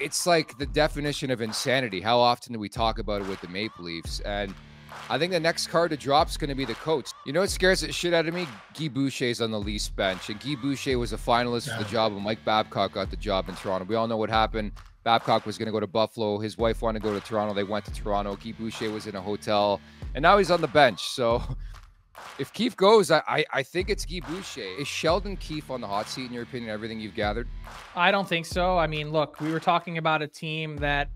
it's like the definition of insanity. How often do we talk about it with the Maple Leafs? And I think the next card to drop is going to be the coach. You know what scares the shit out of me? Guy Boucher's on the Leafs bench, and Guy Boucher was a finalist for the job when Mike Babcock got the job in Toronto. We all know what happened. Babcock was going to go to Buffalo. His wife wanted to go to Toronto. They went to Toronto. Guy Boucher was in a hotel, and now he's on the bench. So if Keefe goes, I think it's Guy Boucher. Is Sheldon Keefe on the hot seat, in your opinion, everything you've gathered? I don't think so. I mean, look, we were talking about a team that,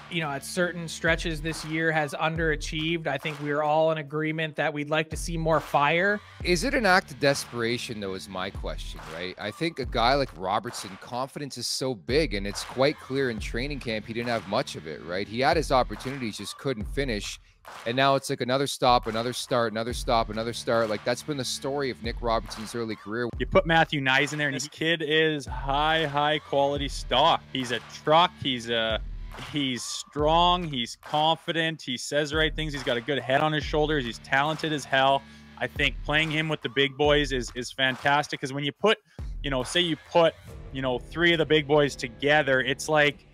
you know, at certain stretches this year has underachieved. I think we are all in agreement that we'd like to see more fire. Is it an act of desperation, though, is my question, right? I think a guy like Robertson, confidence is so big, and it's quite clear in training camp he didn't have much of it, right? He had his opportunities, just couldn't finish. And now it's like another stop, another start, another stop, another start. Like, that's been the story of Nick Robertson's early career. You put Matthew Nyes in there, and this kid is high quality stock. He's a truck. He's strong. He's confident. He says the right things. He's got a good head on his shoulders. He's talented as hell. I think playing him with the big boys is fantastic, because when you put, you know, say you put, you know, 3 of the big boys together, it's like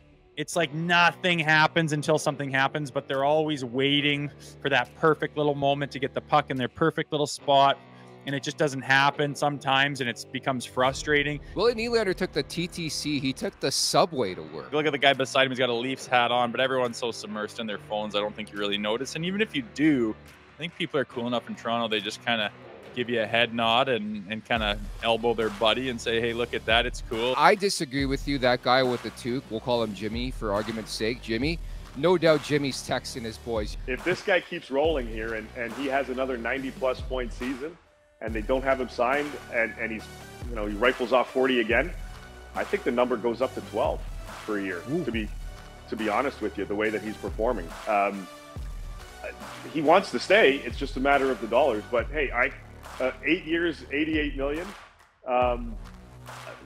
nothing happens until something happens, but they're always waiting for that perfect little moment to get the puck in their perfect little spot, and it just doesn't happen sometimes, and it becomes frustrating. Willie Nylander took the TTC. He took the subway to work. Look at the guy beside him. He's got a Leafs hat on, but everyone's so submersed in their phones, I don't think you really notice. And even if you do, I think people are cool enough in Toronto. They just kind of give you a head nod and kind of elbow their buddy and say, hey, look at that, it's cool. I disagree with you. That guy with the toque, we'll call him Jimmy for argument's sake, Jimmy. No doubt Jimmy's texting his boys. If this guy keeps rolling here and he has another 90-plus point season and they don't have him signed and he's, you know, he rifles off 40 again, I think the number goes up to 12 for a year. To be honest with you, the way that he's performing. He wants to stay. It's just a matter of the dollars. But hey, 8 years, $88 million.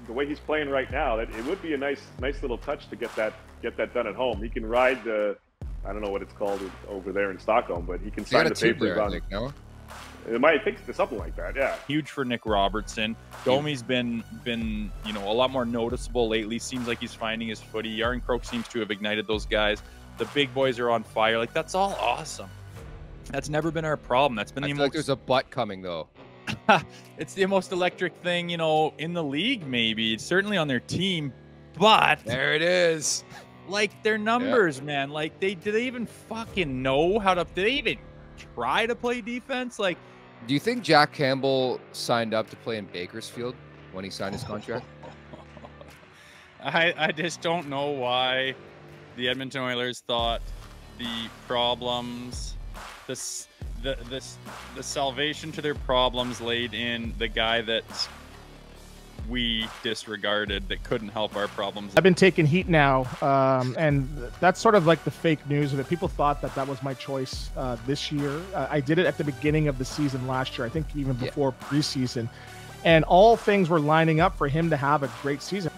The way he's playing right now, that it would be a nice little touch to get that done at home. He can ride the, I don't know what it's called over there in Stockholm, but he can sign the papers on it. No? It might think something like that, yeah. Huge for Nick Robertson. Domi's been you know, a lot more noticeable lately. Seems like he's finding his footy. Yarn Croak seems to have ignited those guys. The big boys are on fire. Like, that's all awesome. That's never been our problem. That's been I feel like there's a butt coming, though. It's the most electric thing, you know, in the league, maybe. It's certainly on their team, but there it is. Like, their numbers, man. Like, do they even fucking know how to? Do they even try to play defense? Like, do you think Jack Campbell signed up to play in Bakersfield when he signed his contract? I just don't know why the Edmonton Oilers thought the problems, the salvation to their problems laid in the guy that we disregarded that couldn't help our problems. I've been taking heat now, and that's sort of like the fake news of it. People thought that was my choice this year. I did it at the beginning of the season last year, I think even before preseason, and all things were lining up for him to have a great season.